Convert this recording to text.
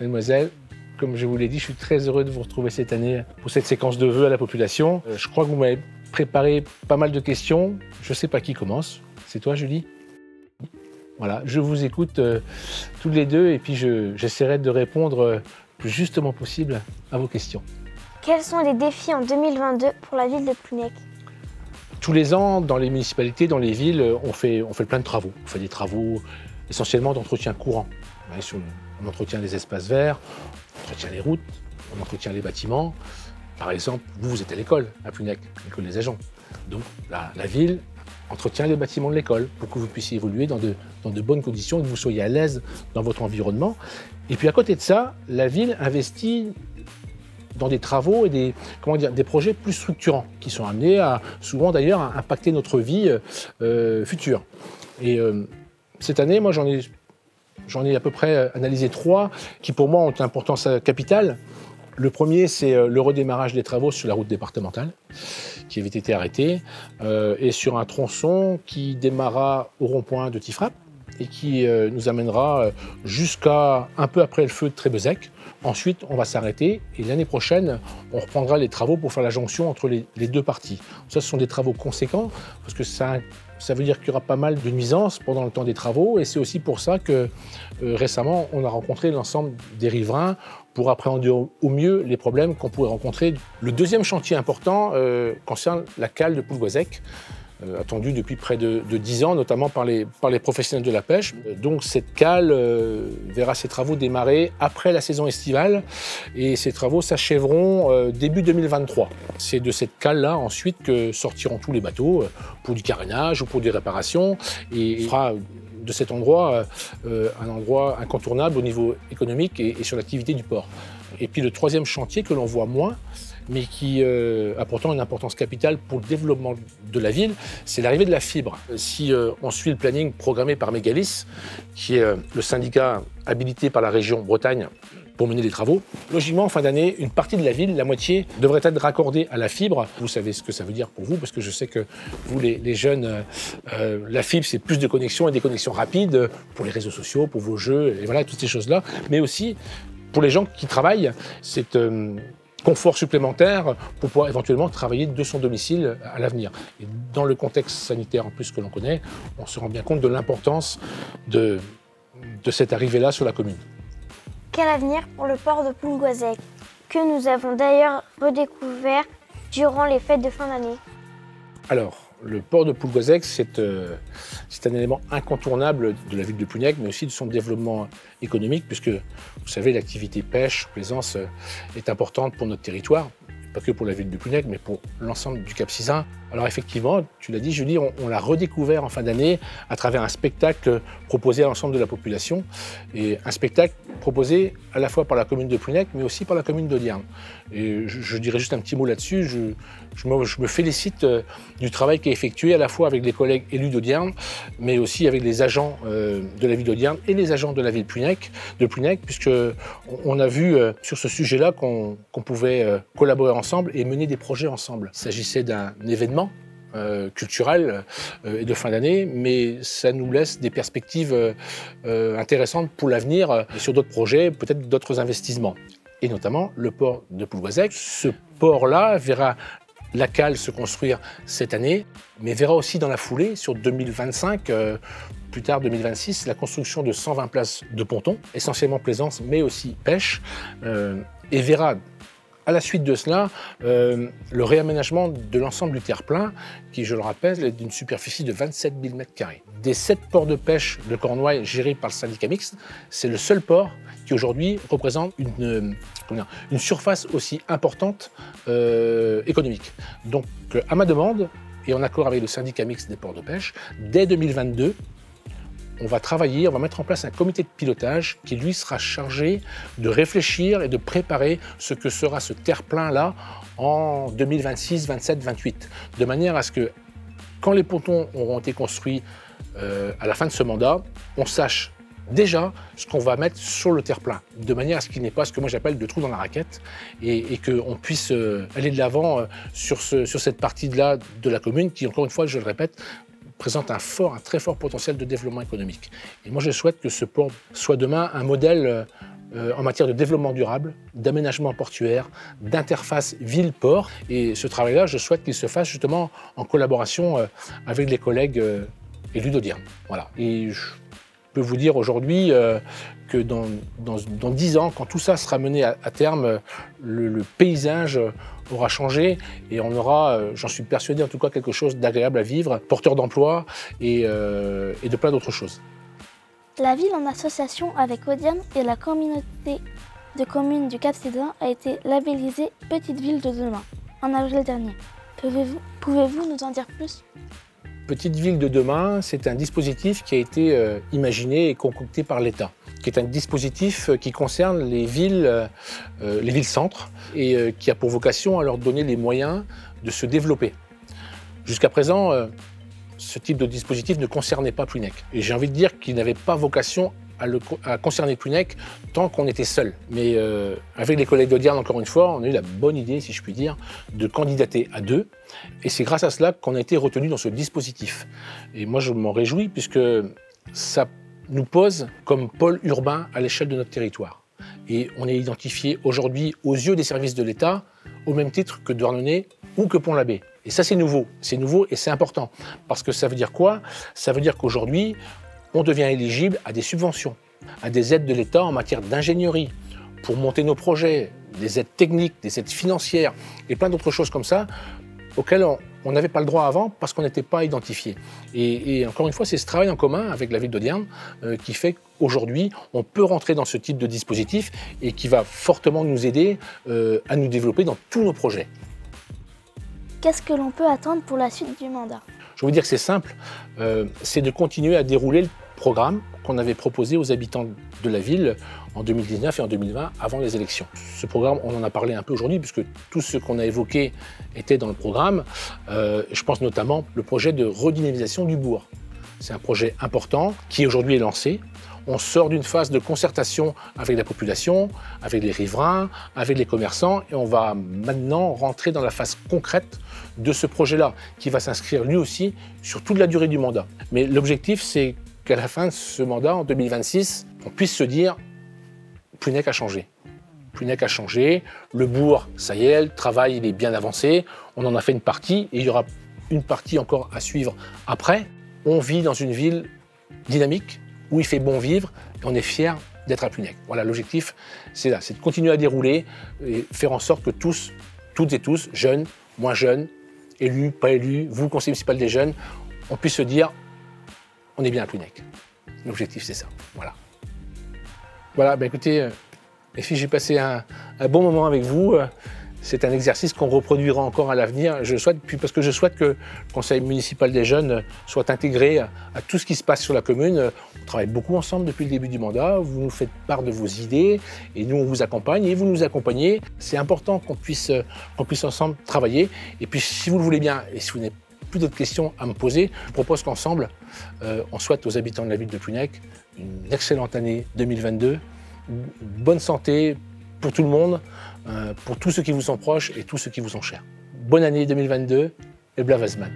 mesdemoiselles, comme je vous l'ai dit, je suis très heureux de vous retrouver cette année pour cette séquence de vœux à la population. Je crois que vous m'avez préparé pas mal de questions. Je ne sais pas qui commence. C'est toi, Julie? Voilà, je vous écoute tous les deux et puis j'essaierai de répondre le plus justement possible à vos questions. Quels sont les défis en 2022 pour la ville de Plounec? Tous les ans, dans les municipalités, dans les villes, on fait plein de travaux. On fait des travaux essentiellement d'entretien courant. On entretient les espaces verts, on entretient les routes, on entretient les bâtiments. Par exemple, vous êtes à l'école, à Plounec, l'école des agents. Donc la ville entretient les bâtiments de l'école pour que vous puissiez évoluer dans de bonnes conditions et que vous soyez à l'aise dans votre environnement. Et puis à côté de ça, la ville investit dans des travaux et des projets plus structurants qui sont amenés à, souvent d'ailleurs, à impacter notre vie future. Et cette année, moi, j'en ai à peu près analysé 3 qui, pour moi, ont une importance capitale. Le premier, c'est le redémarrage des travaux sur la route départementale qui avait été arrêtée et sur un tronçon qui démarrera au rond-point de Tiffrap et qui nous amènera jusqu'à un peu après le feu de Trébezec. Ensuite, on va s'arrêter et l'année prochaine, on reprendra les travaux pour faire la jonction entre les deux parties. Ça, ce sont des travaux conséquents parce que ça veut dire qu'il y aura pas mal de nuisances pendant le temps des travaux et c'est aussi pour ça que récemment, on a rencontré l'ensemble des riverains pour appréhender au mieux les problèmes qu'on pourrait rencontrer. Le deuxième chantier important concerne la cale de Poulgoisec, attendue depuis près de 10 ans, notamment par les professionnels de la pêche. Donc cette cale verra ses travaux démarrer après la saison estivale et ces travaux s'achèveront début 2023. C'est de cette cale-là ensuite que sortiront tous les bateaux pour du carénage ou pour des réparations et il fera de cet endroit un endroit incontournable au niveau économique et sur l'activité du port. Et puis le troisième chantier que l'on voit moins, mais qui a pourtant une importance capitale pour le développement de la ville, c'est l'arrivée de la fibre. Si on suit le planning programmé par Mégalis, qui est le syndicat habilité par la région Bretagne pour mener les travaux, logiquement, en fin d'année, une partie de la ville, la moitié, devrait être raccordée à la fibre. Vous savez ce que ça veut dire pour vous, parce que je sais que vous, les jeunes, la fibre, c'est plus de connexions et des connexions rapides pour les réseaux sociaux, pour vos jeux, et voilà, toutes ces choses-là. Mais aussi, pour les gens qui travaillent, c'est confort supplémentaire pour pouvoir éventuellement travailler de son domicile à l'avenir. Et dans le contexte sanitaire en plus que l'on connaît, on se rend bien compte de l'importance de cette arrivée-là sur la commune. Quel avenir pour le port de Poulgoisec, que nous avons d'ailleurs redécouvert durant les fêtes de fin d'année? Alors, le port de Poulgoisec, c'est un élément incontournable de la ville de Plounec, mais aussi de son développement économique, puisque, vous savez, l'activité pêche, plaisance est importante pour notre territoire, pas que pour la ville de Plounec, mais pour l'ensemble du Cap-Sizun. Alors effectivement, tu l'as dit, Julie, on l'a redécouvert en fin d'année à travers un spectacle proposé à l'ensemble de la population, et un spectacle proposé à la fois par la commune de Plounec, mais aussi par la commune d'Audierne. Et je dirais juste un petit mot là-dessus. Je me félicite du travail qui est effectué à la fois avec les collègues élus d'Audierne, mais aussi avec les agents de la ville d'Audierne et les agents de la ville de Plounec, puisqu'on a vu sur ce sujet-là qu'on pouvait collaborer ensemble et mener des projets ensemble. Il s'agissait d'un événement culturel et de fin d'année, mais ça nous laisse des perspectives intéressantes pour l'avenir sur d'autres projets, peut-être d'autres investissements. Et notamment le port de Poulgoisec. Ce port-là verra la cale se construire cette année, mais verra aussi dans la foulée, sur 2025, plus tard 2026, la construction de 120 places de ponton, essentiellement plaisance, mais aussi pêche, et verra à la suite de cela, le réaménagement de l'ensemble du terre-plein, qui, je le rappelle, est d'une superficie de 27 000 m². Des 7 ports de pêche de Cornouailles gérés par le syndicat mixte, c'est le seul port qui aujourd'hui représente une surface aussi importante économique. Donc, à ma demande, et en accord avec le syndicat mixte des ports de pêche, dès 2022, on va travailler, on va mettre en place un comité de pilotage qui, lui, sera chargé de réfléchir et de préparer ce que sera ce terre-plein-là en 2026, 27, 28. De manière à ce que, quand les pontons auront été construits à la fin de ce mandat, on sache déjà ce qu'on va mettre sur le terre-plein, de manière à ce qu'il n'y ait pas ce que moi j'appelle de trou dans la raquette et qu'on puisse aller de l'avant sur cette partie-là de la commune qui, encore une fois, je le répète, présente un très fort potentiel de développement économique. Et moi, je souhaite que ce port soit demain un modèle en matière de développement durable, d'aménagement portuaire, d'interface ville-port. Et ce travail-là, je souhaite qu'il se fasse justement en collaboration avec les collègues élus d'Audierne. Voilà. Et je peux vous dire aujourd'hui que dans 10 ans, quand tout ça sera mené à terme, le paysage aura changé et on aura, j'en suis persuadé en tout cas, quelque chose d'agréable à vivre, porteur d'emploi et de plein d'autres choses. La ville, en association avec Audierne et la communauté de communes du Cap-Séduin, a été labellisée Petite Ville de demain en avril dernier. Pouvez-vous nous en dire plus ? Petite Ville de demain, c'est un dispositif qui a été imaginé et concocté par l'État, qui est un dispositif qui concerne les villes-centres et qui a pour vocation à leur donner les moyens de se développer. Jusqu'à présent, ce type de dispositif ne concernait pas Plouhinec. Et j'ai envie de dire qu'il n'avait pas vocation à concerner Plouhinec tant qu'on était seul. Mais avec les collègues d'Audierne, encore une fois, on a eu la bonne idée, si je puis dire, de candidater à 2. Et c'est grâce à cela qu'on a été retenu dans ce dispositif. Et moi, je m'en réjouis puisque ça nous pose comme pôle urbain à l'échelle de notre territoire. Et on est identifié aujourd'hui aux yeux des services de l'État au même titre que Douarnenez ou que Pont-l'Abbé. Et ça, c'est nouveau et c'est important. Parce que ça veut dire quoi? Ça veut dire qu'aujourd'hui, on devient éligible à des subventions, à des aides de l'État en matière d'ingénierie, pour monter nos projets, des aides techniques, des aides financières et plein d'autres choses comme ça, auxquelles on n'avait pas le droit avant parce qu'on n'était pas identifié. Et encore une fois, c'est ce travail en commun avec la ville d'Audierne qui fait qu'aujourd'hui, on peut rentrer dans ce type de dispositif et qui va fortement nous aider à nous développer dans tous nos projets. Qu'est-ce que l'on peut attendre pour la suite du mandat? Je vais vous dire que c'est simple, c'est de continuer à dérouler le programme qu'on avait proposé aux habitants de la ville en 2019 et en 2020, avant les élections. Ce programme, on en a parlé un peu aujourd'hui, puisque tout ce qu'on a évoqué était dans le programme. Je pense notamment le projet de redynamisation du bourg. C'est un projet important qui aujourd'hui est lancé. On sort d'une phase de concertation avec la population, avec les riverains, avec les commerçants, et on va maintenant rentrer dans la phase concrète de ce projet-là, qui va s'inscrire lui aussi sur toute la durée du mandat. Mais l'objectif, c'est qu'à la fin de ce mandat, en 2026, on puisse se dire « Plouhinec a changé ». Plouhinec a changé, le bourg, ça y est, le travail il est bien avancé, on en a fait une partie, et il y aura une partie encore à suivre après. On vit dans une ville dynamique, où il fait bon vivre, et on est fiers d'être à Plouhinec. Voilà, l'objectif, c'est là, c'est de continuer à dérouler et faire en sorte que tous, toutes et tous, jeunes, moins jeunes, élus, pas élus, vous, conseil municipal des jeunes, on puisse se dire, on est bien à Plouhinec. L'objectif, c'est ça. Voilà. Voilà, ben écoutez, les filles, j'ai passé un bon moment avec vous. C'est un exercice qu'on reproduira encore à l'avenir. Je souhaite, puis parce que je souhaite que le conseil municipal des jeunes soit intégré à tout ce qui se passe sur la commune. On travaille beaucoup ensemble depuis le début du mandat. Vous nous faites part de vos idées et nous, on vous accompagne et vous nous accompagnez. C'est important qu'on puisse ensemble travailler. Et puis, si vous le voulez bien, et si vous n'avez plus d'autres questions à me poser, je propose qu'ensemble, on souhaite aux habitants de la ville de Plouhinec une excellente année 2022, une bonne santé pour tout le monde, pour tous ceux qui vous sont proches et tous ceux qui vous sont chers. Bonne année 2022 et Blavazman.